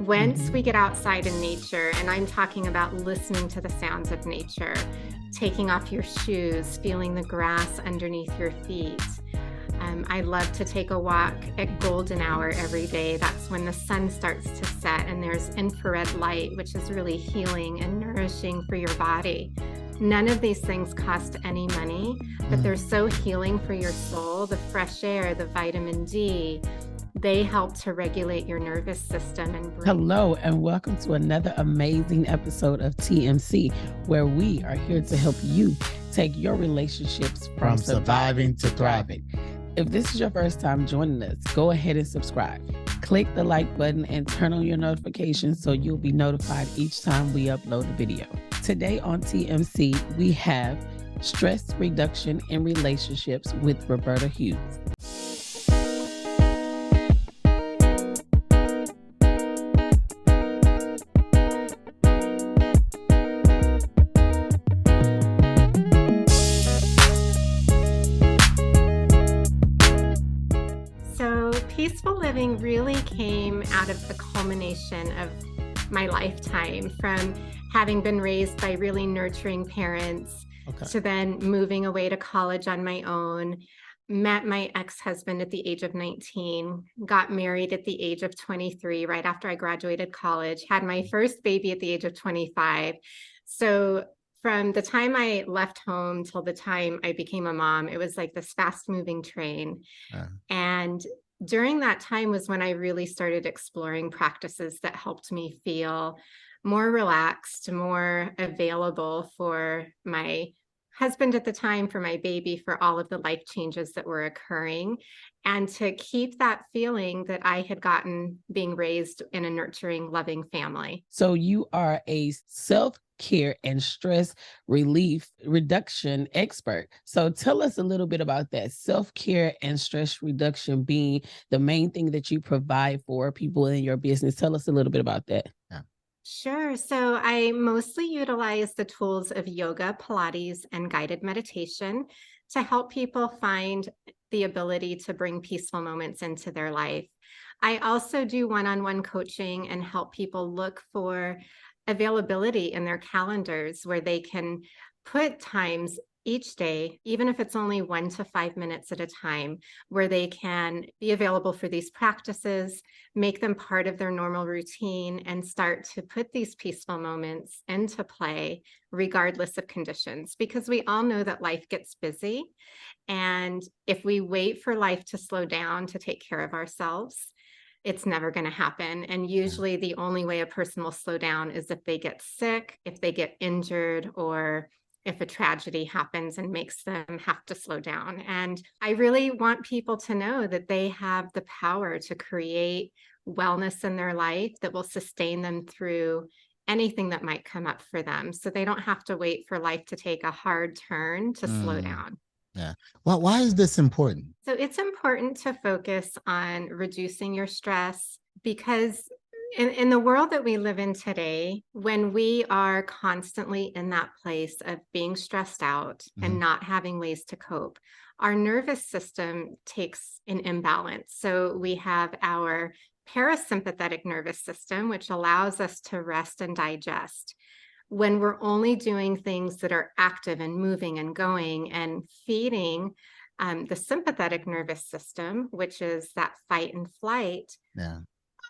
Once we get outside in nature, and I'm talking about listening to the sounds of nature, taking off your shoes, feeling the grass underneath your feet. I love to take a walk at golden hour every day. That's when the sun starts to set and there's infrared light, which is really healing and nourishing for your body. None of these things cost any money, but they're so healing for your soul. The fresh air, the vitamin D, they help to regulate your nervous system and brain. Hello, and welcome to another amazing episode of TMC, where we are here to help you take your relationships from surviving to thriving. If this is your first time joining us, go ahead and subscribe. Click the like button and turn on your notifications so you'll be notified each time we upload a video. Today on TMC, we have Stress Reduction in Relationships with Roberta Hughes. Peaceful living really came out of the culmination of my lifetime, from having been raised by really nurturing parents to then moving away to college on my own, met my ex-husband at the age of 19, got married at the age of 23, right after I graduated college, had my first baby at the age of 25. So from the time I left home till the time I became a mom, it was like this fast-moving train. And during that time was when I really started exploring practices that helped me feel more relaxed, more available for my husband at the time, for my baby, for all of the life changes that were occurring, and to keep that feeling that I had gotten being raised in a nurturing, loving family. So you are a self-care and stress relief reduction expert. So tell us a little bit about that. Self-care and stress reduction being the main thing that you provide for people in your business. Tell us a little bit about that. Sure. So I mostly utilize the tools of yoga, Pilates, and guided meditation to help people find the ability to bring peaceful moments into their life. I also do one-on-one coaching and help people look for availability in their calendars where they can put times each day, even if it's only 1 to 5 minutes at a time, where they can be available for these practices, make them part of their normal routine, and start to put these peaceful moments into play regardless of conditions. Because we all know that life gets busy. And if we wait for life to slow down to take care of ourselves, it's never going to happen. And usually the only way a person will slow down is if they get sick, if they get injured, or if a tragedy happens and makes them have to slow down. And I really want people to know that they have the power to create wellness in their life that will sustain them through anything that might come up for them. So they don't have to wait for life to take a hard turn to slow down. Yeah. Well, why is this important? So it's important to focus on reducing your stress, because in the world that we live in today, when we are constantly in that place of being stressed out and not having ways to cope, our nervous system takes an imbalance. So we have our parasympathetic nervous system, which allows us to rest and digest. When we're only doing things that are active and moving and going and feeding the sympathetic nervous system, which is that fight and flight,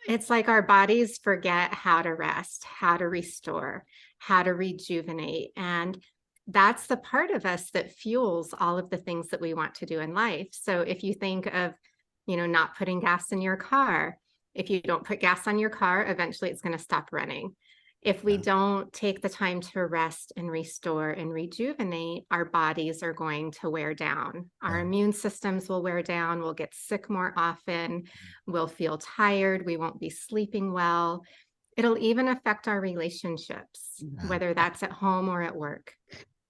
it's like our bodies forget how to rest, how to restore, how to rejuvenate. And that's the part of us that fuels all of the things that we want to do in life. So if you think of, not putting gas in your car, if you don't put gas on your car, eventually it's going to stop running. If we don't take the time to rest and restore and rejuvenate, our bodies are going to wear down. Our immune systems will wear down. We'll get sick more often. We'll feel tired. We won't be sleeping well. It'll even affect our relationships, whether that's at home or at work.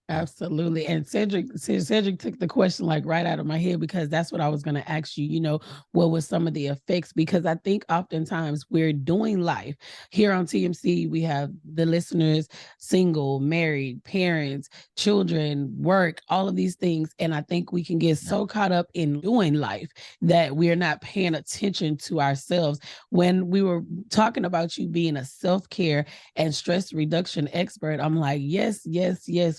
Absolutely. And Cedric took the question like right out of my head, because that's what I was going to ask you, what was some of the effects? Because I think oftentimes we're doing life here on TMC. We have the listeners, single, married, parents, children, work, all of these things. And I think we can get so caught up in doing life that we're not paying attention to ourselves. When we were talking about you being a self-care and stress reduction expert, I'm like, yes,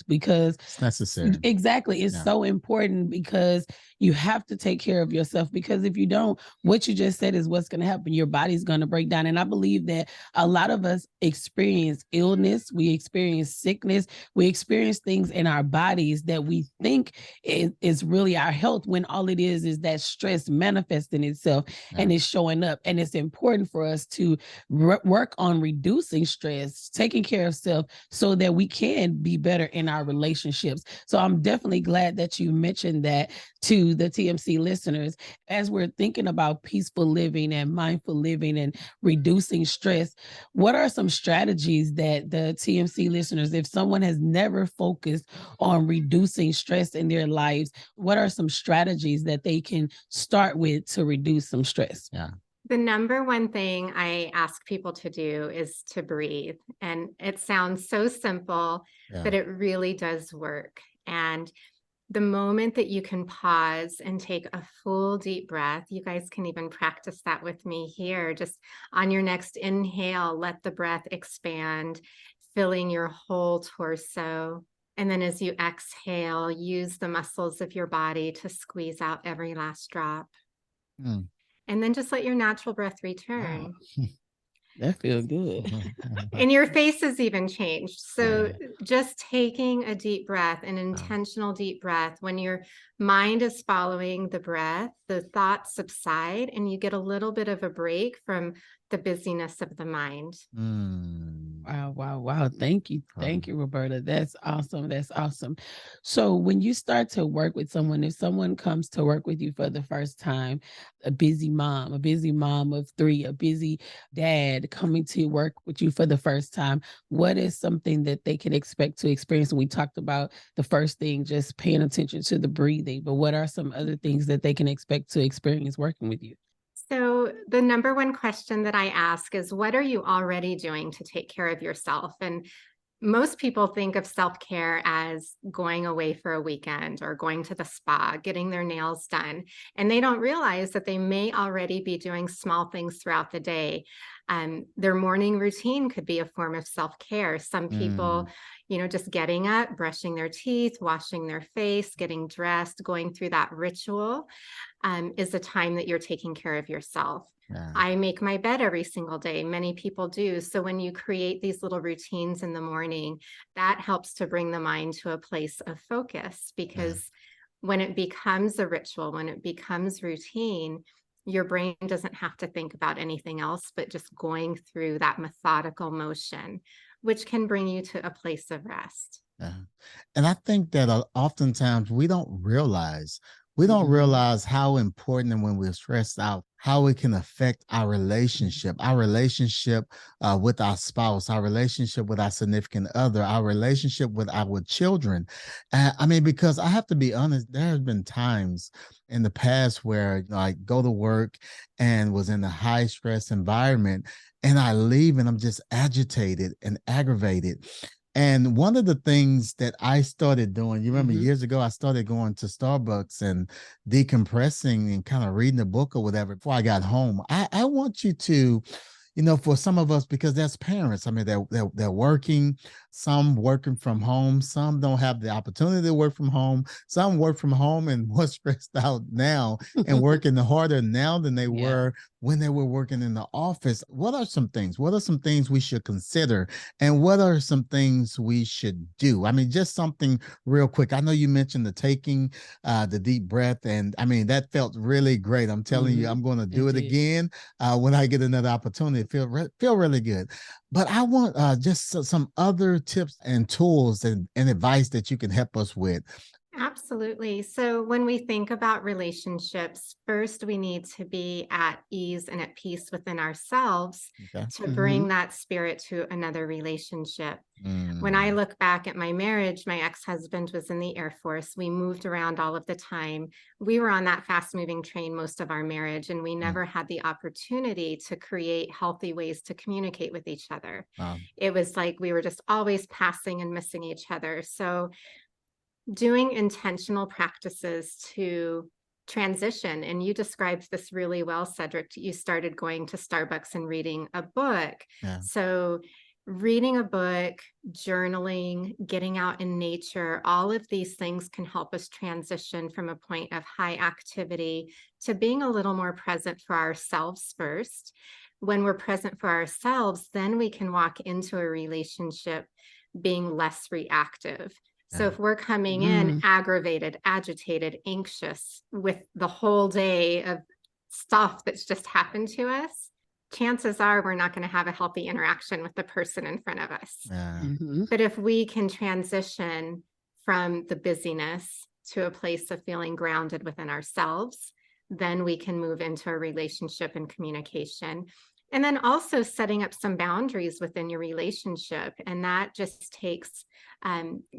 because it's necessary. Exactly. It's so important, because you have to take care of yourself, because if you don't, what you just said is what's going to happen. Your body's going to break down. And I believe that a lot of us experience illness, we experience sickness, we experience things in our bodies that we think is really our health, when all it is that stress manifesting itself and it's showing up. And it's important for us to work on reducing stress, taking care of self, so that we can be better in our relationships. So I'm definitely glad that you mentioned that to the TMC listeners. As we're thinking about peaceful living and mindful living and reducing stress, what are some strategies that the TMC listeners, if someone has never focused on reducing stress in their lives, what are some strategies that they can start with to reduce some stress? The number one thing I ask people to do is to breathe. And it sounds so simple, but it really does work. And the moment that you can pause and take a full deep breath, you guys can even practice that with me here. Just on your next inhale, let the breath expand, filling your whole torso. And then as you exhale, use the muscles of your body to squeeze out every last drop. And then just let your natural breath return. Wow. That feels good. And your face has even changed. So just taking a deep breath, an intentional deep breath, when your mind is following the breath, the thoughts subside and you get a little bit of a break from the busyness of the mind. Wow. Thank you, Roberta. That's awesome. So when you start to work with someone, if someone comes to work with you for the first time, a busy mom of 3, a busy dad coming to work with you for the first time, what is something that they can expect to experience? And we talked about the first thing, just paying attention to the breathing, but what are some other things that they can expect to experience working with you? So the number one question that I ask is, what are you already doing to take care of yourself? And most people think of self-care as going away for a weekend or going to the spa, getting their nails done. And they don't realize that they may already be doing small things throughout the day. Their morning routine could be a form of self-care. Some people, just getting up, brushing their teeth, washing their face, getting dressed, going through that ritual is the time that you're taking care of yourself. I make my bed every single day. Many people do. So when you create these little routines in the morning, that helps to bring the mind to a place of focus, because when it becomes a ritual, when it becomes routine, your brain doesn't have to think about anything else, but just going through that methodical motion, which can bring you to a place of rest. And I think that oftentimes we don't realize how important, and when we're stressed out, how it can affect our relationship with our spouse, our relationship with our significant other, our relationship with our children. Because I have to be honest, there have been times in the past where I go to work and was in a high stress environment, and I leave and I'm just agitated and aggravated. And one of the things that I started doing, you remember years ago, I started going to Starbucks and decompressing and kind of reading a book or whatever before I got home. I want you to, for some of us, because that's parents. They're working, some working from home, some don't have the opportunity to work from home, some work from home and more stressed out now and working harder now than they were when they were working in the office. What are some things we should consider, and what are some things we should do? Just something real quick. I know you mentioned the taking the deep breath, and that felt really great. I'm telling you, I'm going to do it again when I get another opportunity. Feel really good. But I want just some other tips and tools and advice that you can help us with. Absolutely. So when we think about relationships, first we need to be at ease and at peace within ourselves Okay. to Mm-hmm. bring that spirit to another relationship. When I Mm, look back at my marriage, my ex-husband was in the Air Force. We moved around all of the time. We were on that fast-moving train most of our marriage, and we mm, never had the opportunity to create healthy ways to communicate with each other. wow. It was like we were just always passing and missing each other. So doing intentional practices to transition, and you described this really well, Cedric. You started going to Starbucks and reading a book. Yeah. So reading a book, journaling, getting out in nature, all of these things can help us transition from a point of high activity to being a little more present for ourselves first. When we're present for ourselves, then we can walk into a relationship being less reactive. So Yeah. if we're coming in Mm. aggravated, agitated, anxious with the whole day of stuff that's just happened to us, chances are we're not going to have a healthy interaction with the person in front of us. Yeah. Mm-hmm. But if we can transition from the busyness to a place of feeling grounded within ourselves, then we can move into a relationship and communication. And then also setting up some boundaries within your relationship. And that just takes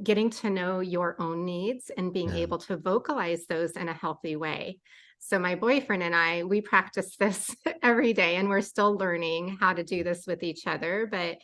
getting to know your own needs and being Yeah. able to vocalize those in a healthy way. So my boyfriend and I, we practice this every day, and we're still learning how to do this with each other. But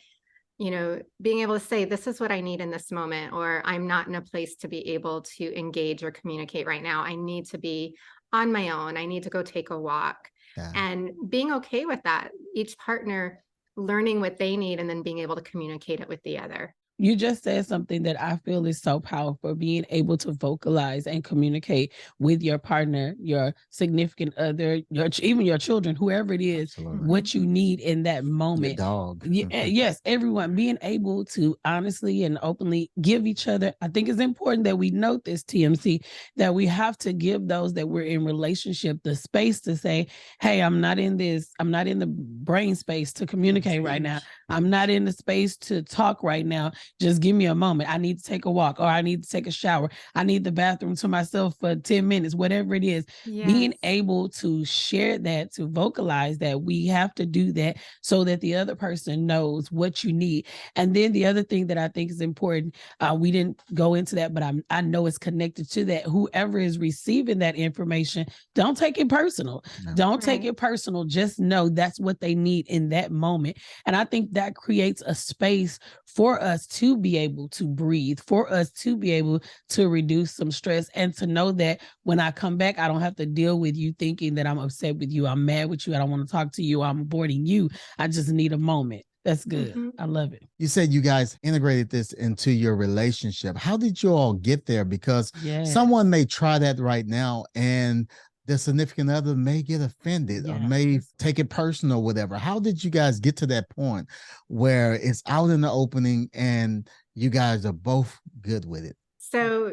being able to say, this is what I need in this moment, or I'm not in a place to be able to engage or communicate right now. I need to be on my own. I need to go take a walk. Yeah. And being okay with that, each partner learning what they need and then being able to communicate it with the other. You just said something that I feel is so powerful, being able to vocalize and communicate with your partner, your significant other, even your children, whoever it is, Absolutely. what you need in that Your moment. dog. Yes, everyone being able to honestly and openly give each other. I think it's important that we note this, TMC, that we have to give those that we're in relationship the space to say, hey, I'm not in the brain space to communicate right now. I'm not in the space to talk right now. Just give me a moment. I need to take a walk, or I need to take a shower. I need the bathroom to myself for 10 minutes, whatever it is. Yes. Being able to share that, to vocalize that, we have to do that so that the other person knows what you need. And then the other thing that I think is important, we didn't go into that, but I know it's connected to that. Whoever is receiving that information, don't take it personal. No. Don't take Right. it personal. Just know that's what they need in that moment. And I think that creates a space for us to be able to breathe, for us to be able to reduce some stress, and to know that when I come back, I don't have to deal with you thinking that I'm upset with you, I'm mad with you, I don't want to talk to you, I'm avoiding you. I just need a moment. That's good. Mhm. I love it. You said you guys integrated this into your relationship. How did you all get there? Because Yes. someone may try that right now and the significant other may get offended or may take it personal, whatever. How did you guys get to that point where it's out in the opening and you guys are both good with it? So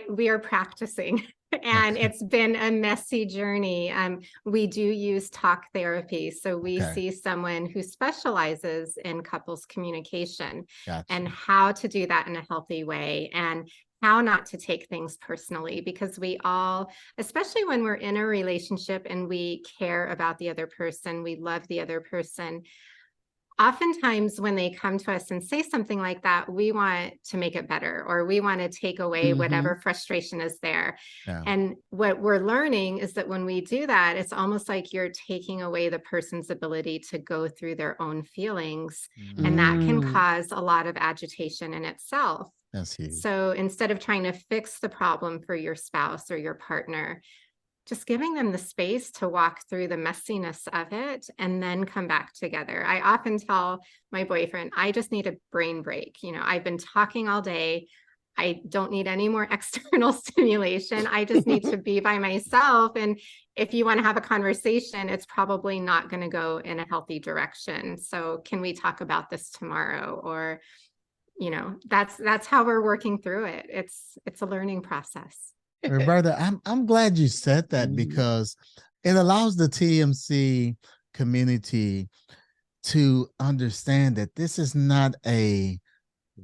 we are practicing and Okay. it's been a messy journey. We do use talk therapy. So we Okay. see someone who specializes in couples communication Gotcha. and how to do that in a healthy way, and how not to take things personally, because we all, especially when we're in a relationship and we care about the other person, we love the other person. Oftentimes when they come to us and say something like that, we want to make it better, or we want to take away whatever frustration is there. Yeah. And what we're learning is that when we do that, it's almost like you're taking away the person's ability to go through their own feelings. And that can cause a lot of agitation in itself. That's huge. So instead of trying to fix the problem for your spouse or your partner, just giving them the space to walk through the messiness of it and then come back together. I often tell my boyfriend, I just need a brain break. I've been talking all day. I don't need any more external stimulation. I just need to be by myself. And if you want to have a conversation, it's probably not going to go in a healthy direction. So can we talk about this tomorrow? Or, that's how we're working through it. It's a learning process. Roberta, I'm glad you said that because it allows the TMC community to understand that this is not a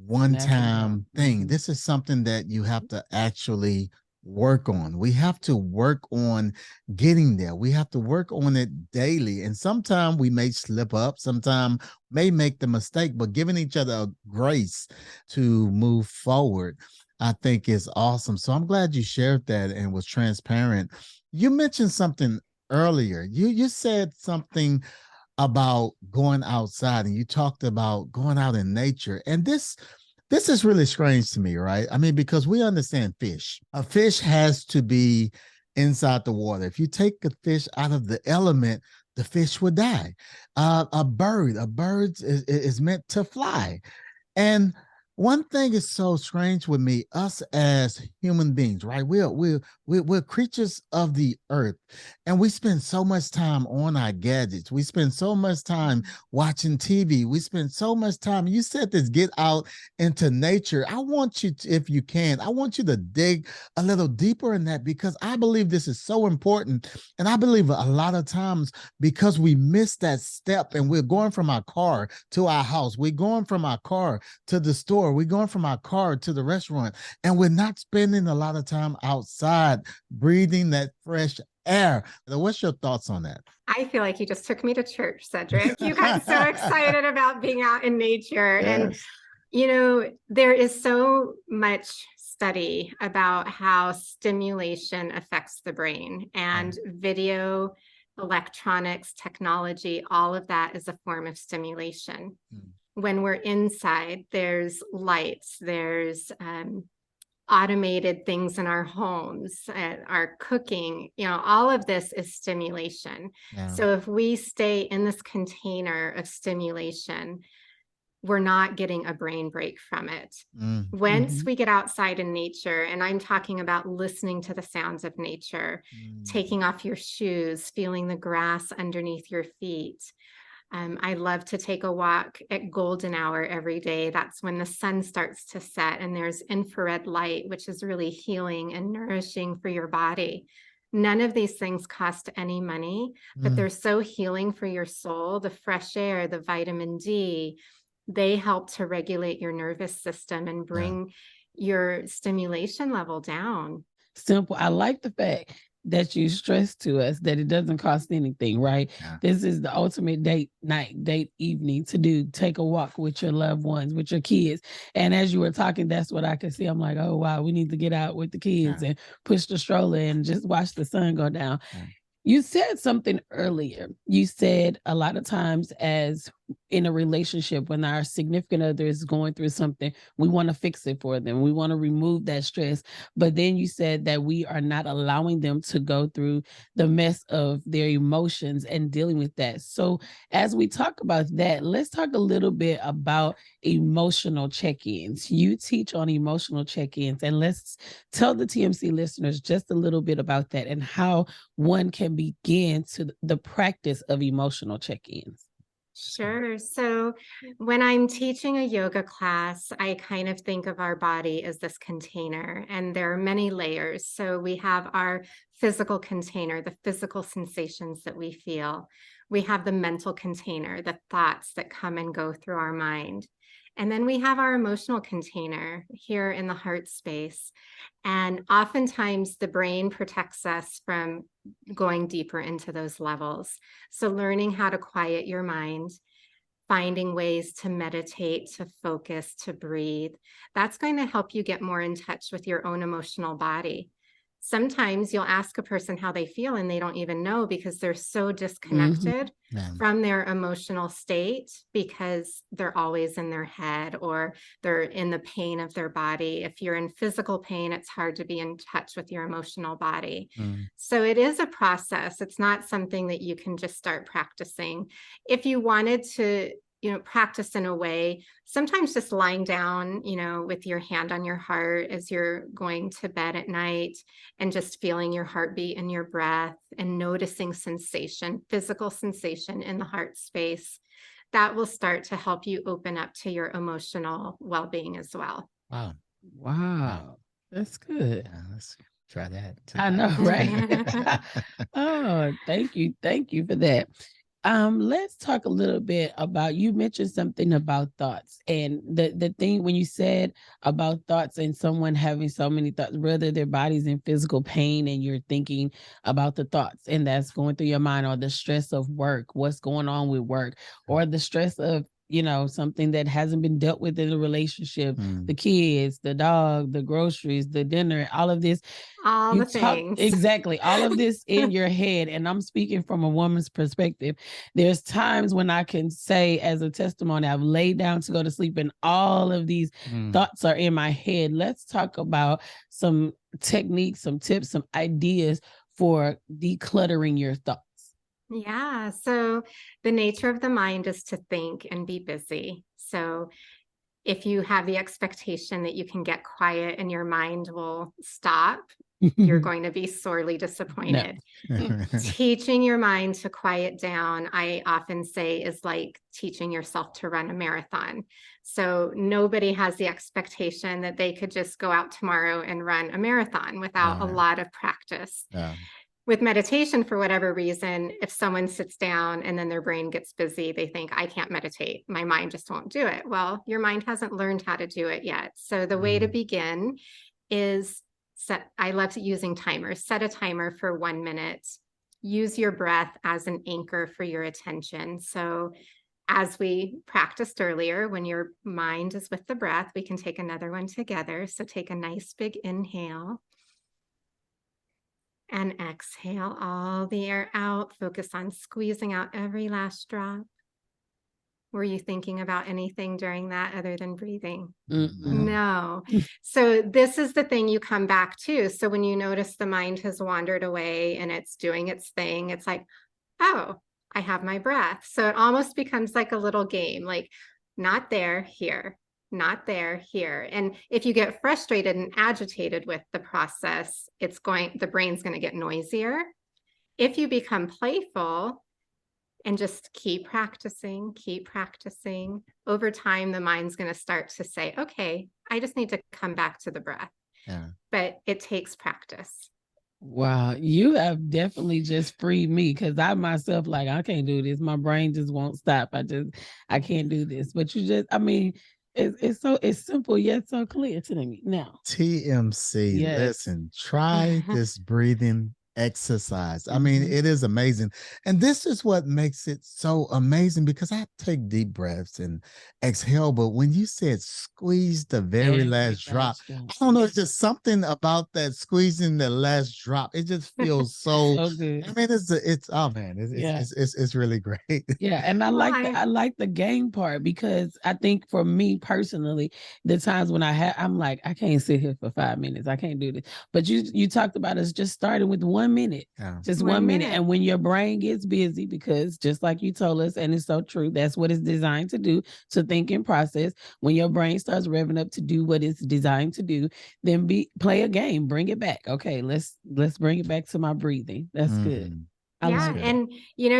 one-time thing. Mm-hmm. This is something that you have to actually work on. We have to work on getting there. We have to work on it daily. And sometimes we may slip up, sometimes may make the mistake, but giving each other a grace to move forward, I think is awesome. So I'm glad you shared that and was transparent. You mentioned something earlier. You said something about going outside and you talked about going out in nature. And this is really strange to me, right? I mean, because we understand fish. A fish has to be inside the water. If you take a fish out of the element, the fish would die. A bird is meant to fly. And one thing is so strange with me, us as human beings, right? We're creatures of the earth, and we spend so much time on our gadgets. We spend so much time watching TV. We spend so much time. You said this, get out into nature. I want you to, if you can, I want you to dig a little deeper in that, because I believe this is so important. And I believe a lot of times, because we miss that step and we're going from our car to our house, we're going from our car to the store, we're going from our car to the restaurant, and we're not spending a lot of time outside breathing that fresh air. What's your thoughts on that? I feel like you just took me to church, Cedric. You got so excited about being out in nature. Yes. And, you know, there is so much study about how stimulation affects the brain, and video, electronics, technology, all of that is a form of stimulation. When we're inside, there's lights, there's automated things in our homes, our cooking, you know, all of this is stimulation. Yeah. So if we stay in this container of stimulation, we're not getting a brain break from it. Once we get outside in nature, and I'm talking about listening to the sounds of nature, taking off your shoes, feeling the grass underneath your feet. I love to take a walk at golden hour every day. That's when the sun starts to set, and there's infrared light, which is really healing and nourishing for your body. None of these things cost any money, but they're so healing for your soul. The fresh air, the vitamin D, they help to regulate your nervous system and bring your stimulation level down. Simple. I like the fact that you stress to us that it doesn't cost anything, right? Yeah. This is the ultimate date night, date evening to do. Take a walk with your loved ones, with your kids. And as you were talking, that's what I could see. I'm like, oh, wow, we need to get out with the kids and push the stroller and just watch the sun go down. You said something earlier. You said a lot of times, as in a relationship, when our significant other is going through something, we want to fix it for them. We want to remove that stress. But then you said that we are not allowing them to go through the mess of their emotions and dealing with that. So as we talk about that, let's talk a little bit about emotional check-ins. You teach on emotional check-ins, and let's tell the TMC listeners just a little bit about that and how one can begin to the practice of emotional check-ins. Sure. So when I'm teaching a yoga class, I kind of think of our body as this container, and there are many layers. So we have our physical container, the physical sensations that we feel. We have the mental container, the thoughts that come and go through our mind. And then we have our emotional container here in the heart space. And oftentimes the brain protects us from going deeper into those levels. So learning how to quiet your mind, finding ways to meditate, to focus, to breathe, that's going to help you get more in touch with your own emotional body. Sometimes you'll ask a person how they feel and they don't even know, because they're so disconnected from their emotional state, because they're always in their head or they're in the pain of their body. If you're in physical pain, it's hard to be in touch with your emotional body. So it is a process. It's not something that you can just start practicing. If you wanted to, practice in a way, sometimes just lying down, with your hand on your heart as you're going to bed at night, and just feeling your heartbeat and your breath and noticing sensation, physical sensation in the heart space, that will start to help you open up to your emotional well-being as well. Wow. That's good. Yeah, let's try that tonight. I know, right? Oh, thank you. Thank you for that. Let's talk a little bit about, you mentioned something about thoughts, and the thing when you said about thoughts and someone having so many thoughts, whether their body's in physical pain and you're thinking about the thoughts and that's going through your mind, or the stress of work, what's going on with work, or the stress of, something that hasn't been dealt with in a relationship, the kids, the dog, the groceries, the dinner, all of this. All You the talk things. exactly all of this in your head. And I'm speaking from a woman's perspective. There's times when I can say as a testimony, I've laid down to go to sleep and all of these thoughts are in my head. Let's talk about some techniques, some tips, some ideas for decluttering your thoughts. Yeah. So the nature of the mind is to think and be busy. So if you have the expectation that you can get quiet and your mind will stop, you're going to be sorely disappointed. Teaching your mind to quiet down, I often say, is like teaching yourself to run a marathon. So nobody has the expectation that they could just go out tomorrow and run a marathon without a lot of practice. With meditation, for whatever reason, if someone sits down and then their brain gets busy, they think, I can't meditate. My mind just won't do it. Well, your mind hasn't learned how to do it yet. So the way to begin is I love using timers. Set a timer for 1 minute. Use your breath as an anchor for your attention. So as we practiced earlier, when your mind is with the breath, we can take another one together. So take a nice big inhale. And exhale all the air out. Focus on squeezing out every last drop. Were you thinking about anything during that other than breathing? No. So this is the thing you come back to. So when you notice the mind has wandered away and it's doing its thing, it's like, oh, I have my breath. So it almost becomes like a little game, like not there, here. Not there, here. And if you get frustrated and agitated with the process, the brain's going to get noisier. If you become playful and just keep practicing, over time, the mind's going to start to say, okay, I just need to come back to the breath. But it takes practice. Wow, you have definitely just freed me, because I myself, like, I can't do this. My brain just won't stop. I can't do this. But it's simple yet so clear to me now. TMC, listen, try this breathing exercise. I mean, it is amazing. And this is what makes it so amazing, because I take deep breaths and exhale. But when you said squeeze the very last drop, I don't know, it's just something about that squeezing the last drop. It just feels so good. I mean, it's really great. Yeah. And I like the game part, because I think for me personally, the times when I'm like, I can't sit here for 5 minutes. I can't do this. But you talked about us just starting with 1 minute, just 1 minute. And when your brain gets busy, because just like you told us, and it's so true, that's what it's designed to do, to think and process. When your brain starts revving up to do what it's designed to do, then play a game, bring it back. Okay, let's bring it back to my breathing. That's good. And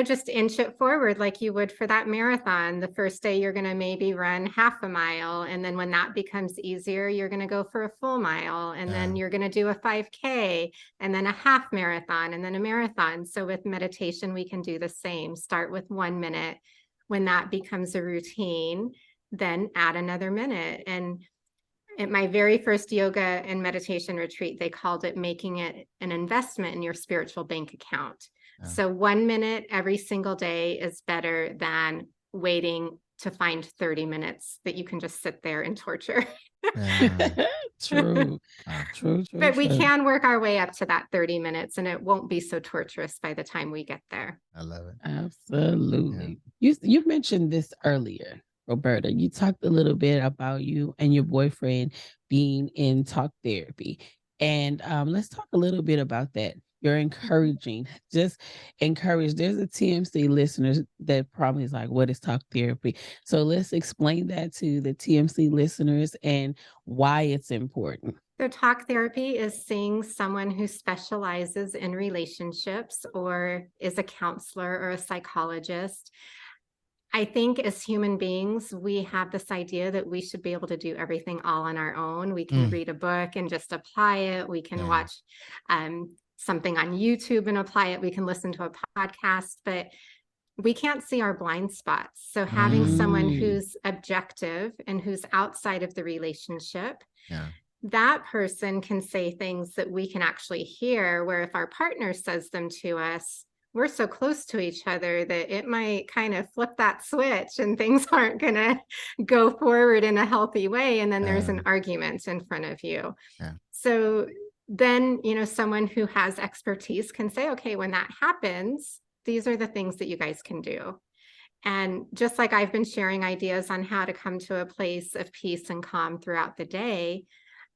just inch it forward like you would for that marathon. The first day you're going to maybe run half a mile, and then when that becomes easier, you're going to go for a full mile, and then you're going to do a 5K, and then a half marathon, and then a marathon. So with meditation, we can do the same. Start with 1 minute. When that becomes a routine, then add another minute. And at my very first yoga and meditation retreat, they called it making it an investment in your spiritual bank account. So 1 minute every single day is better than waiting to find 30 minutes that you can just sit there and torture. True. But we can work our way up to that 30 minutes, and it won't be so torturous by the time we get there. I love it. Absolutely. You mentioned this earlier, Roberta. You talked a little bit about you and your boyfriend being in talk therapy. And let's talk a little bit about that. You're encouraging, just encourage. There's a TMC listeners that probably is like, what is talk therapy? So let's explain that to the TMC listeners and why it's important. So talk therapy is seeing someone who specializes in relationships or is a counselor or a psychologist. I think as human beings, we have this idea that we should be able to do everything all on our own. We can read a book and just apply it. We can watch something on YouTube and apply it. We can listen to a podcast, but we can't see our blind spots. So having someone who's objective and who's outside of the relationship, that person can say things that we can actually hear, where if our partner says them to us, we're so close to each other that it might kind of flip that switch and things aren't going to go forward in a healthy way. And then there's an argument in front of you. So then, someone who has expertise can say, okay, when that happens, these are the things that you guys can do. And just like I've been sharing ideas on how to come to a place of peace and calm throughout the day,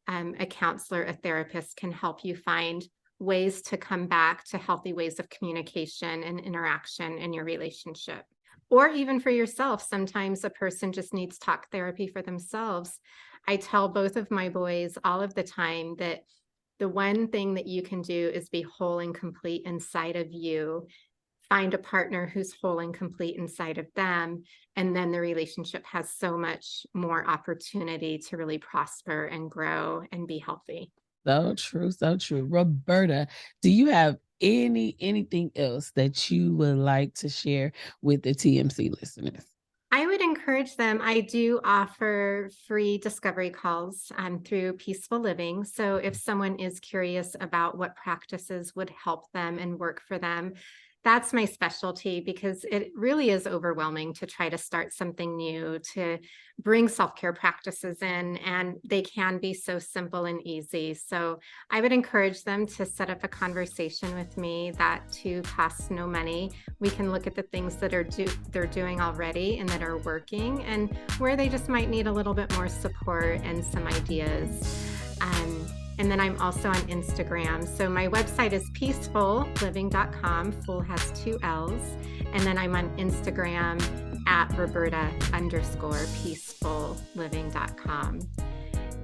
a counselor, a therapist can help you find ways to come back to healthy ways of communication and interaction in your relationship. Or even for yourself, sometimes a person just needs talk therapy for themselves. I tell both of my boys all of the time that the one thing that you can do is be whole and complete inside of you. Find a partner who's whole and complete inside of them. And then the relationship has so much more opportunity to really prosper and grow and be healthy. So true, so true. Roberta, do you have anything else that you would like to share with the TMC listeners? I would encourage them. I do offer free discovery calls through Peaceful Living. So if someone is curious about what practices would help them and work for them, that's my specialty, because it really is overwhelming to try to start something new, to bring self-care practices in, and they can be so simple and easy. So I would encourage them to set up a conversation with me. That too costs no money. We can look at the things that they're doing already and that are working, and where they just might need a little bit more support and some ideas. And then I'm also on Instagram. So my website is peacefulliving.com. Full has 2 L's. And then I'm on Instagram at Roberta_peacefulliving.com.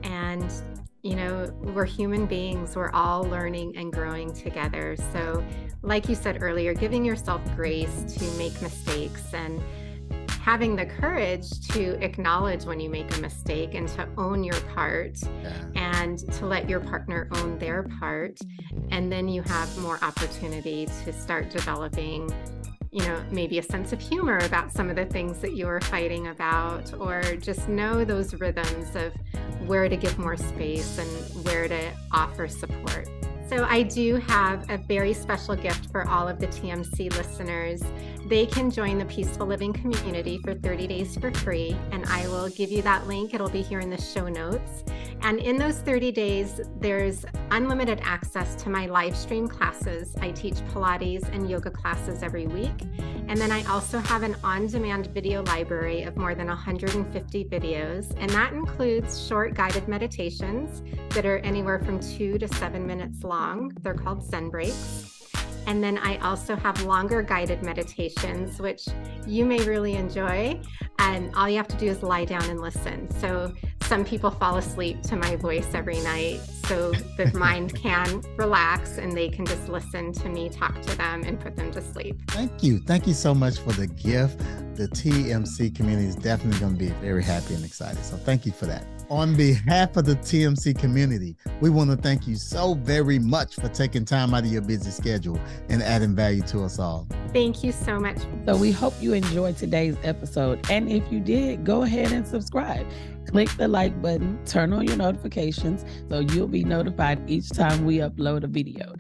And, we're human beings. We're all learning and growing together. So like you said earlier, giving yourself grace to make mistakes and having the courage to acknowledge when you make a mistake and to own your part and to let your partner own their part. And then you have more opportunity to start developing, maybe a sense of humor about some of the things that you are fighting about, or just know those rhythms of where to give more space and where to offer support. So I do have a very special gift for all of the TMC listeners. They can join the Peaceful Living community for 30 days for free, and I will give you that link. It'll be here in the show notes. And in those 30 days, there's unlimited access to my live stream classes. I teach Pilates and yoga classes every week. And then I also have an on-demand video library of more than 150 videos, and that includes short guided meditations that are anywhere from 2 to 7 minutes long. They're called Zen breaks. And then I also have longer guided meditations, which you may really enjoy. And all you have to do is lie down and listen. So some people fall asleep to my voice every night, so the mind can relax and they can just listen to me talk to them and put them to sleep. Thank you. Thank you so much for the gift. The TMC community is definitely going to be very happy and excited. So thank you for that. On behalf of the TMC community, we want to thank you so very much for taking time out of your busy schedule and adding value to us all. Thank you so much. So we hope you enjoyed today's episode. And if you did, go ahead and subscribe. Click the like button, turn on your notifications so you'll be notified each time we upload a video.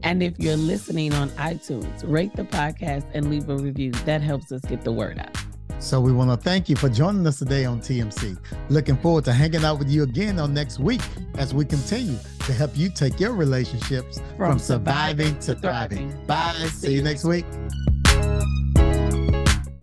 And if you're listening on iTunes, rate the podcast and leave a review. That helps us get the word out. So we want to thank you for joining us today on TMC. Looking forward to hanging out with you again on next week as we continue to help you take your relationships from surviving to thriving. Bye. See you next week.